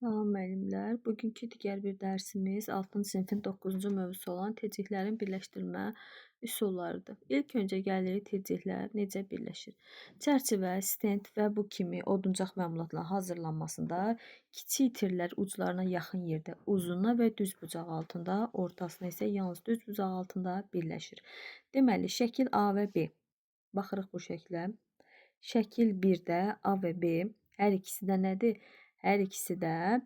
Salam müəllimlər. Bugünkü digər bir dərsimiz 6-cı sinifin 9-cu mövzusu olan tezliklərin birləşdirmə üsullarıdır. İlk öncə gəlirik tezliklər necə birləşir. Çərçivə, stent və bu kimi oduncaq məmulatların hazırlanmasında kiçik itirlər uclarına yaxın yerdə, uzunluğa və düz bucaq altında, ortasına isə yalnız düz bucaq altında birləşir. Deməli, şəkil A və B. Baxırıq bu şəklə. Şəkil 1-də A və B hər ikisi də nədir? Hər ikisi də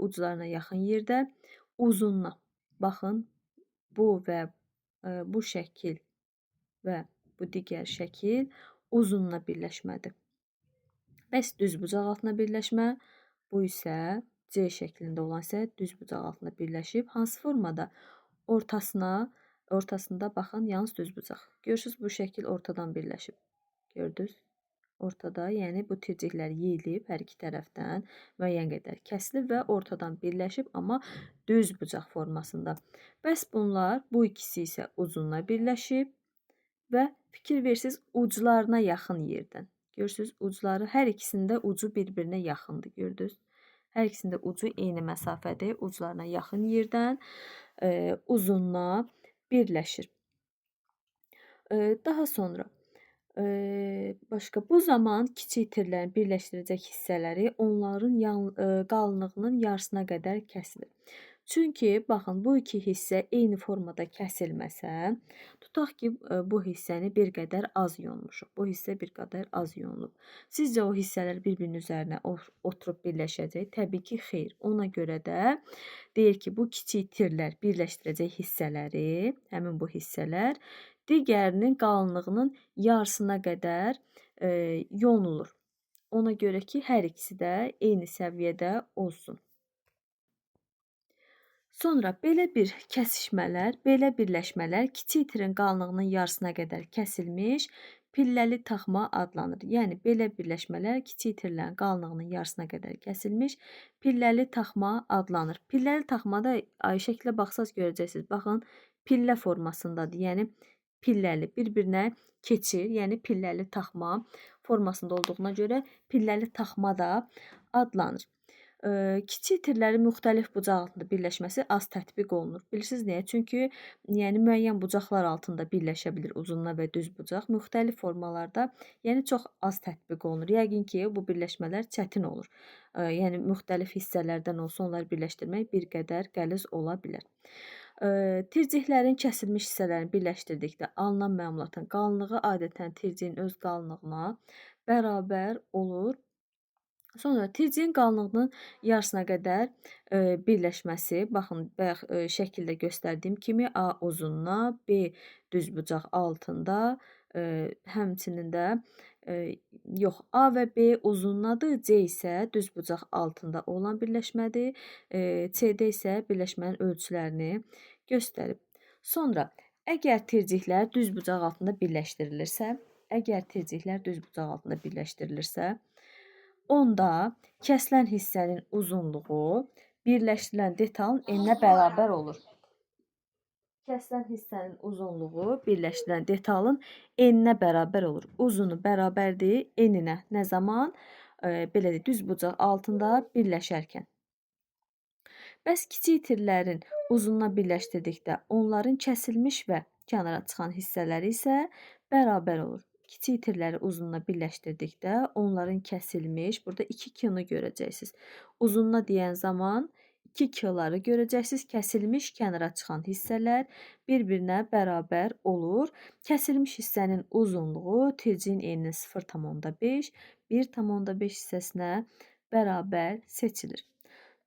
uclarına yaxın yerdə, uzunluğa. Baxın, bu və bu şəkil və bu digər şəkil uzunluğa birləşmədir. Bəs düz bucaq altına birləşmə, bu isə C şəklində olan isə düz bucaq altına birləşib. Hansı formada? Ortasında baxın, yalnız düz bucaq. Görürsünüz, bu şəkil ortadan birləşib. Gördünüz? Ortada, yəni bu tirciklər yeyilib hər iki tərəfdən müəyyən qədər kəsilib və ortadan birləşib, amma düz bucaq formasında. Bəs bunlar, bu ikisi isə uzunluğa birləşib və fikir versiniz uclarına yaxın yerdən. Görürsünüz, ucları hər ikisində ucu bir-birinə yaxındır, gördünüz? Hər ikisində ucu eyni məsafədir, uclarına yaxın yerdən uzunluğa birləşir. Daha sonra başqa bu zaman kiçik itirlərin birləşdirəcək hissələri onların qalınlığının yarısına qədər kəsilir. Çünki baxın, bu iki hissə eyni formada kəsilməsə, tutaq ki, bu hissəni bir qədər az yonmuşuq. Bu hissə bir qədər az yonulub. Sizcə o hissələr bir-birinin üzərinə oturub birləşəcək? Təbii ki, xeyr. Ona görə də deyir ki, bu kiçik itirlər birləşdirəcək hissələri, həmin bu hissələr digərinin qalınlığının yarısına qədər yonulur. Ona görə ki, hər ikisi də eyni səviyyədə olsun. Sonra belə bir kəsişmələr, belə birləşmələr kiçik itirin qalınlığının yarısına qədər kəsilmiş pilləli taxma adlanır. Yəni, belə birləşmələr kiçik itirlərin qalınlığının yarısına qədər kəsilmiş pilləli taxma adlanır. Pilləli taxmada şəklə baxsaz görəcəksiniz. Baxın, pillə formasındadır. Yəni, pilləli bir-birinə keçir. Yəni, pilləli taxma formasında olduğuna görə pilləli taxma da adlanır. Kiçik itirlərin müxtəlif bucaq altında birləşməsi az tətbiq olunur. Bilirsiniz niyə? Çünki yəni müəyyən bucaqlar altında birləşə bilir uzunluğa və düz bucaq. Müxtəlif formalarda yəni çox az tətbiq olunur. Yəqin ki, bu birləşmələr çətin olur. Yəni müxtəlif hissələrdən olsa onları birləşdirmək bir qədər qəliz ola bilər. Tirciklərin kəsilmiş hissələrini birləşdirdikdə alınan məmulatın qalınlığı adətən tirciyin öz qalınlığına bərabər olur. Sonra tirciyin qalınlığının yarısına qədər birləşməsi, baxın, bayaq şəkildə göstərdiyim kimi A uzunluğa, B düz bucaq altında, həmçinin də yox, A və B uzunluğadır, C isə düz bucaq altında olan birləşmədir, CD isə birləşmənin ölçülərini göstərib. Sonra, əgər tirciklər düz bucaq altında birləşdirilirsə, onda kəsilən hissənin uzunluğu birləşdirilən detalın eninə bərabər olur. Kəsilən hissənin uzunluğu birləşdirilən detalın eninə bərabər olur. Uzunu bərabərdir eninə. Nə zaman? Belədir, düz bucaq altında birləşərkən. Bəs kiçik itirlərin uzunluğa birləşdirdikdə onların kəsilmiş və kənara çıxan hissələri isə bərabər olur. Kiçik itirləri uzunluğa birləşdirdikdə onların kəsilmiş, burada 2 k-nı görəcəksiniz. Uzunluğa deyən zaman 2 k-ları görəcəksiniz. Kəsilmiş, kənara çıxan hissələr bir-birinə bərabər olur. Kəsilmiş hissənin uzunluğu tirciyin eninin 0,5, 1,5 hissəsinə bərabər seçilir.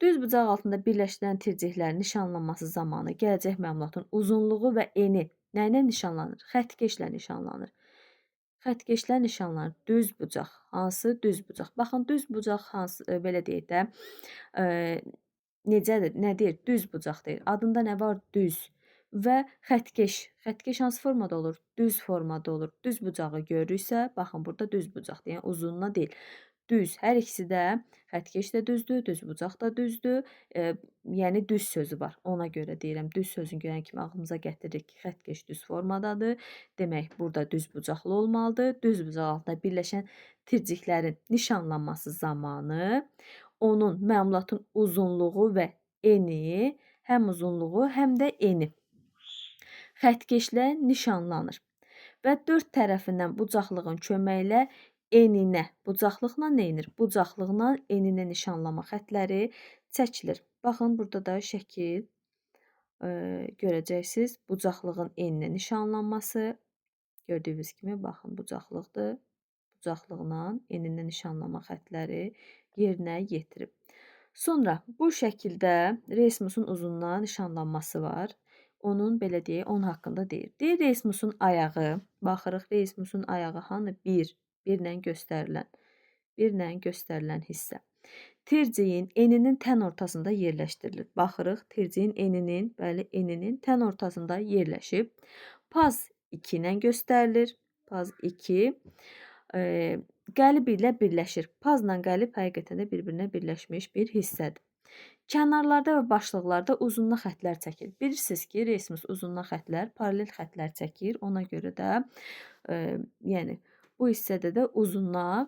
Düz bucaq altında birləşdirilən tirciklərin nişanlanması zamanı gələcək məmulatın uzunluğu və eni nə ilə nişanlanır? Xəttkeşlə nişanlanır. Xəttkeşlə nişanlanır. Düz bucaq. Hansı? Düz bucaq. Baxın, düz bucaq hansı, belə deyək də, necədir? Nə deyir? Düz bucaq deyir. Adında nə var? Düz. Və xəttkeş. Xəttkeş hansı formada olur? Düz formada olur. Düz bucağı görürüksə, baxın, burada düz bucaqdır. Yəni, uzunluğa deyil. Düz. Hər ikisi də xəttkeş də düzdür, düz bucaq da düzdür. Yəni düz sözü var. Ona görə deyirəm, düz sözünü görən kimi ağlımıza gətiririk ki, xəttkeş düz formadadır. Demək, burada düz bucaqlı olmalıdır. Düz bucaq altında birləşən tirciklərin nişanlanması zamanı onun məmulatın uzunluğu və eni, həm uzunluğu, həm də eni xəttkeşlə nişanlanır və dörd tərəfindən bucaqlığın köməyi ilə eninə, bucaqlıqla neynir? Bucaqlıqla eninə nişanlama xəttləri çəkilir. Baxın, burada da şəkil görəcəksiniz. Bucaqlığın eninə nişanlanması. Gördüyünüz kimi, baxın, bucaqlıqdır. Bucaqlıqla eninə nişanlama xəttləri yerinə yetirib. Sonra bu şəkildə resmusun uzunluğuna nişanlanması var. Onun, belə deyək, onun haqqında deyir. Deyir, resmusun ayağı, baxırıq, resmusun ayağı hanı? 1 ilə göstərilən hissə. Tirciyin eninin tən ortasında yerləşdirilir. Baxırıq, tirciyin eninin, bəli, eninin tən ortasında yerləşib. Paz 2 ilə göstərilir. Paz 2 qəlib ilə birləşir. Pazla qəlib həqiqətən də bir-birinə birləşmiş bir hissədir. Kənarlarda və başlıqlarda uzunluq xəttlər çəkir. Bilirsiniz ki, resmus uzunluq xəttlər, paralel xəttlər çəkir. Ona görə də yəni bu hissədə də uzunluğa,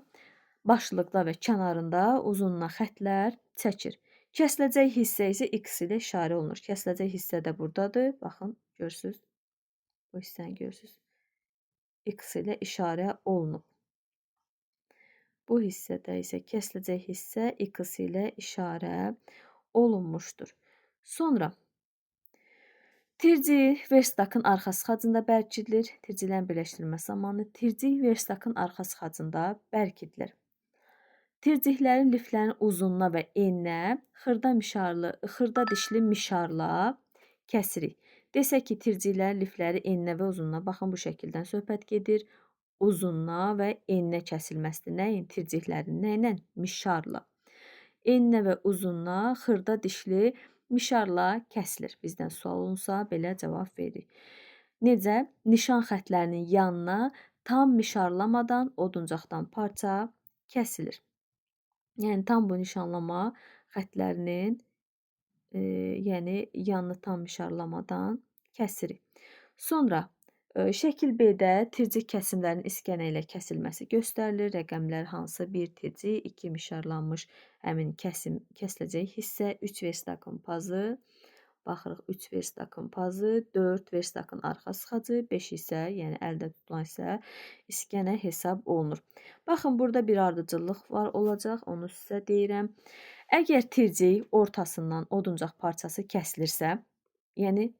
başlıqda və kənarında uzunluğa xəttlər çəkir. Kəsiləcək hissə isə x ilə işarə olunur. Kəsiləcək hissə də buradadır. Baxın, görürsünüz. Bu hissəni görürsünüz. X ilə işarə olunub. Bu hissədə isə kəsiləcək hissə x ilə işarə olunmuşdur. Sonra tirci verstakın arxa sıxacında bərkidilir. Tircilərin birləşdirilmə zamanı tircik verstakın arxa sıxacında bərkidilir. Tirciklərin liflərin uzunluğuna və eninə xırda dişli mişarla kəsirik. Desək ki, tirciklərin lifləri eninə və uzunluğuna, baxın, bu şəkildən söhbət gedir. Uzunluğa və eninə kəsilməsidir. Nəyin? Tirciklərin. Nə ilə? Mişarla. Eninə və uzunluğa xırda dişli mişarla kəsilir. Bizdən sual olunsa, belə cavab veririk. Necə? Nişan xəttlərinin yanına tam mişarlamadan oduncaqdan parça kəsilir. Yəni, tam bu nişanlama xəttlərinin yanını tam mişarlamadan kəsirik. Sonra şəkil B-də tircik kəsimlərin iskənə ilə kəsilməsi göstərilir. Rəqəmlər hansı? 1 tircik, 2 mişarlanmış həmin kəsiləcək hissə, 3 verstakın pazı, baxırıq 3 verstakın pazı, 4 verstakın arxa sıxacı, 5 isə, yəni əldə tutulan isə iskənə hesab olunur. Baxın, burada bir ardıcıllıq var olacaq, onu sizə deyirəm. Əgər tircik ortasından oduncaq parçası kəsilirsə, yəni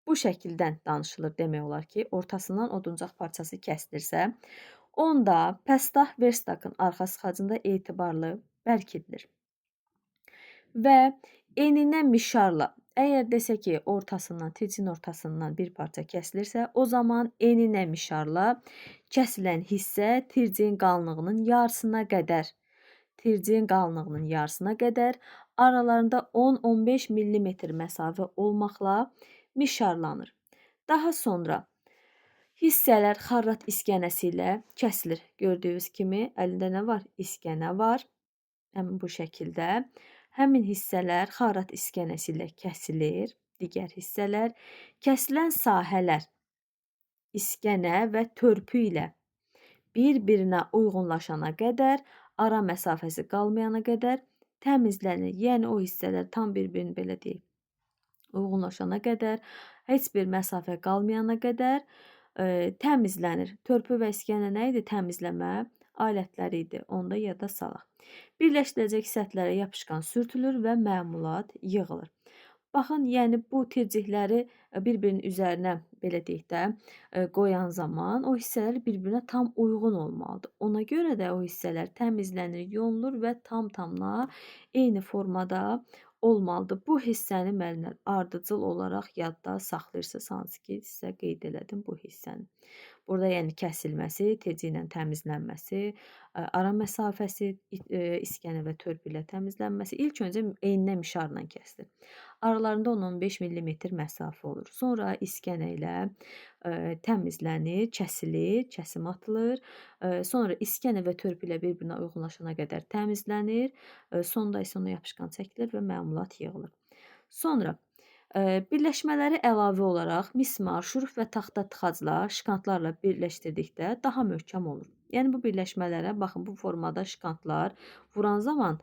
bu şəkildən danışılır demək olar ki, ortasından oduncaq parçası kəsilirsə, onda pəstah verstakın arxa sıxacında etibarlı bərkidilir. Və eninə mişarla, əgər desək ki, tircin ortasından bir parça kəsilirsə, o zaman eninə mişarla kəsilən hissə tircin qalınlığının yarısına qədər aralarında 10-15 mm məsafə olmaqla mişarlanır. Daha sonra hissələr xarrat iskənəsi ilə kəsilir. Gördüyünüz kimi, əlində nə var? İskənə var. Həmin bu şəkildə. Həmin hissələr xarrat iskənəsi ilə kəsilir. Digər hissələr. Kəsilən sahələr iskənə və törpü ilə bir-birinə uyğunlaşana qədər, ara məsafəsi qalmayana qədər təmizlənir. Yəni, o hissələr tam bir-birini, belə deyək, uyğunlaşana qədər, heç bir məsafə qalmayana qədər təmizlənir. Törpü və iskənə nə idi? Təmizləmə alətləri idi. Onu da yada salaq. Birləşdirəcək səthlərə yapışqan sürtülür və məmulat yığılır. Baxın, yəni bu tircikləri bir-birinin üzərinə, belə deyək də, qoyan zaman o hissələr bir-birinə tam uyğun olmalıdır. Ona görə də o hissələr təmizlənir, yonulur və tam-tamına eyni formada olmalıdır. Bu hissəni müəllimlər ardıcıl olaraq yadda saxlayırsınız, hansı ki, sizə qeyd elədim bu hissəni. Burada yəni kəsilməsi, tirci ilə təmizlənməsi, ara məsafəsi, iskənə və törpü ilə təmizlənməsi. İlk öncə eninə mişarla kəsilir. Aralarında 10-15 mm məsafə olur. Sonra iskənə ilə təmizlənir, kəsilir, kəsim atılır. Sonra iskənə və törpü ilə bir-birinə uyğunlaşana qədər təmizlənir. Sonda isə ona yapışqan çəkilir və məmulat yığılır. Sonra birləşmələri əlavə olaraq mismar, şuruf və taxta tıxaclar şkantlarla birləşdirdikdə daha möhkəm olur. Yəni bu birləşmələrə, baxın, bu formada şkantlar vuran zaman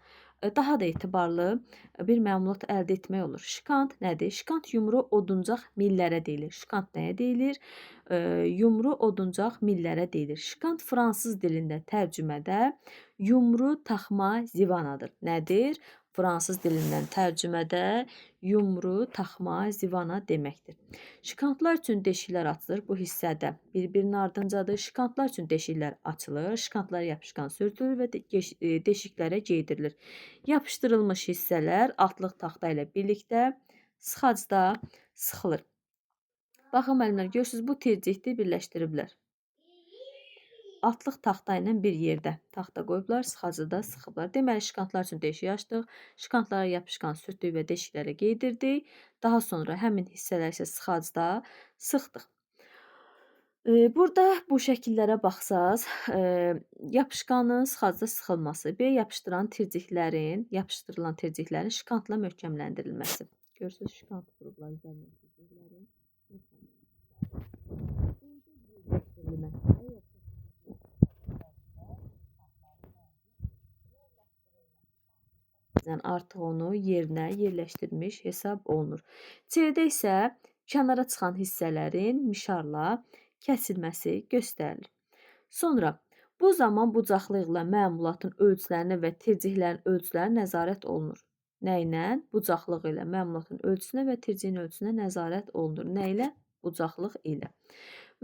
daha da etibarlı bir məmulat əldə etmək olur. Şikant nədir? Şikant yumru oduncaq millərə deyilir. Şikant nəyə deyilir? Yumru oduncaq millərə deyilir. Şikant fransız dilində tərcümədə yumru taxma zivanadır. Nədir? Fransız dilindən tərcümədə yumru taxma zivana deməkdir. Şikantlar üçün deşiklər açılır. Bu hissədə bir-birinin ardıncadır. Şikantlar üçün deşiklər açılır. Şikantlar yapışqan sürtülür və deşiklərə geydirilir. Yapışdırılmış hissələr atlıq taxta ilə birlikdə sıxacda sıxılır. Baxın müəllimlər, görürsünüz bu tercihdir, birləşdiriblər. Atlıq taxta ilə bir yerdə taxta qoyublar, sıxacıda sıxıblar. Deməli, şikantlar üçün deşik açdıq. Şikantlara yapışqan sürtdük və deşiklərə geydirdik. Daha sonra həmin hissələr isə sıxacda sıxdıq. Burada bu şəkillərə baxsaz, yapışqanın sıxacda sıxılması, B yapışdırılan terciklərin şikantla möhkəmləndirilməsi. Görürsünüz, şikant vurublar üzərinə terciklərin. Artıq onu yerinə yerləşdirmiş hesab olunur. C-də isə kənara çıxan hissələrin mişarla kəsilməsi göstərilir. Sonra bu zaman bucaqlıqla məmulatın ölçülərinə və tercihlərin ölçülərinə nəzarət olunur. Nə ilə? Bucaqlıq ilə məmulatın ölçüsünə və tercihin ölçüsünə nəzarət olunur. Nə ilə? Bucaqlıq ilə.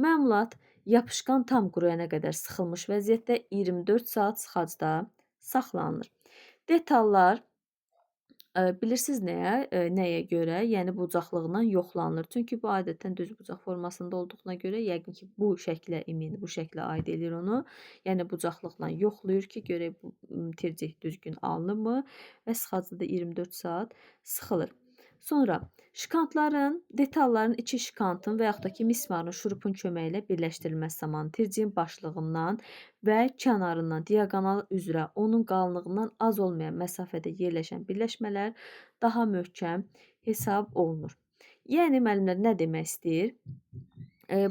Məmulat yapışqan tam quruyana qədər sıxılmış vəziyyətdə 24 saat sıxacda saxlanılır. Detallar bilirsiniz nəyə görə? Yəni bucaqlığından yoxlanılır. Çünki bu adətən düz bucaq formasında olduğuna görə yəqin ki, bu şəklə bu şəklə aid edir onu. Yəni bucaqlıqla yoxlayır ki, görək bu tercih düzgün alınırmı və sıxacıda 24 saat sıxılır. Sonra şikantların, detalların iki şikantın və yaxud da ki, mismarın, şurupun köməyi ilə birləşdirilməsi zamanı tercihin başlığından və kənarından diaqonal üzrə onun qalınlığından az olmayan məsafədə yerləşən birləşmələr daha möhkəm hesab olunur. Yəni, müəllimlər nə demək istəyir?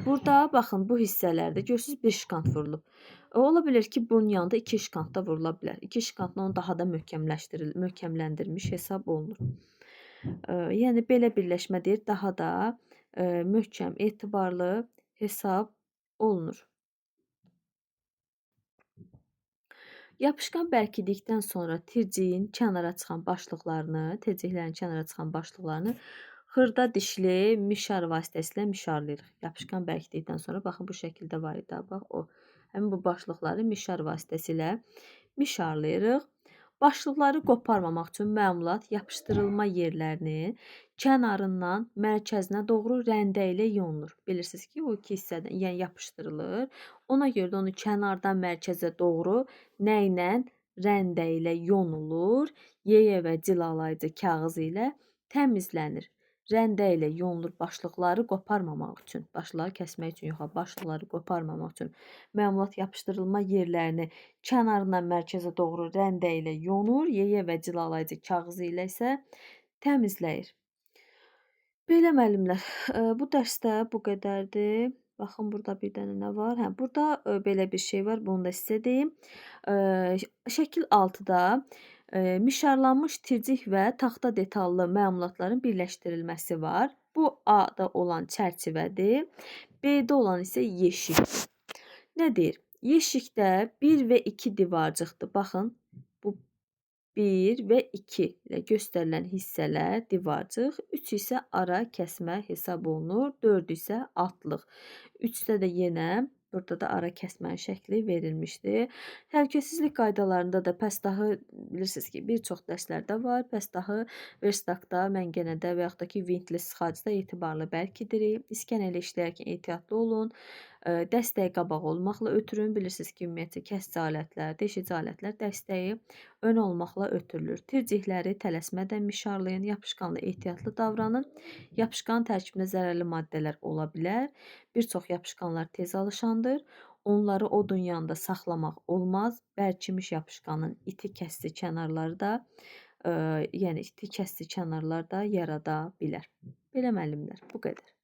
Burada, baxın, bu hissələrdə görürsünüz, bir şikant vurulub. Ola bilər ki, bunun yanında iki şikant da vurula bilər. İki şikantla onu daha da möhkəmləndirilmiş hesab olunur. Yəni, belə birləşmə deyir, daha da möhkəm, etibarlı hesab olunur. Yapışqan bərkidikdən sonra tercihin kənara çıxan başlıqlarını xırda dişli mişar vasitəsilə mişarlayırıq. Yapışqan bərkidikdən sonra, baxın, bu şəkildə var idi. Bax, həmin bu başlıqları mişar vasitəsilə mişarlayırıq. Başlıqları qoparmamaq üçün məmulat yapışdırılma yerlərini kənarından mərkəzinə doğru rəndə ilə yonulur. Bilirsiniz ki, o iki hissədən yəni yapışdırılır. Ona görə də onu kənardan mərkəzə doğru nə ilə? Rəndə ilə yonulur. Yeyə və cilalayıcı kağız ilə təmizlənir. Rəndə ilə yonulur başlıqları qoparmamaq üçün. Başlıqları kəsmək üçün yox, başlıqları qoparmamaq üçün. Məmulat yapışdırılma yerlərini kənarından mərkəzə doğru rəndə ilə yonur. Yeyə və cilalayıcı kağızı ilə isə təmizləyir. Belə müəllimlər, bu dərsdə bu qədərdir. Baxın, burada bir dənə nə var? Burada belə bir şey var, bunu da sizə deyim. Şəkil 6-da mişarlanmış tircik və taxta detallı məmulatların birləşdirilməsi var. Bu A-da olan çərçivədir. B-də olan isə yeşikdir. Nə deyir? Yeşikdə 1 və 2 divarcıqdır. Baxın, bu 1 və 2 ilə göstərilən hissələr divarcıq. 3 isə ara kəsmə hesab olunur. 4 isə atlıq. 3-də də yenə burada da ara kəsmənin şəkli verilmişdir. Təhlükəsizlik qaydalarında da pəstahı bilirsiniz ki, bir çox dərslərdə var. Pəstahı Verstakda, məngənədə və yaxud da ki, vintli sıxacda etibarlı bərkidirik. İskən ilə işləyərkən ehtiyatlı olun. Dəstəyi qabaq olmaqla ötürün. Bilirsiniz ki, ümumiyyətlə kəsici alətlər, deşici alətlər dəstəyi ön olmaqla ötürülür. Tircikləri tələsmədən mişarlayın, yapışqanla ehtiyatlı davranın. Yapışqan tərkibində zərərli maddələr ola bilər. Bir çox yapışqanlar tez alışandır. Onları odun yanında saxlamaq olmaz. Bərkimiş yapışqanın iti kəsdi kənarları da, yəni iti kəsdi kənarlar da yarada bilər. Belə müəllimlər, bu qədər.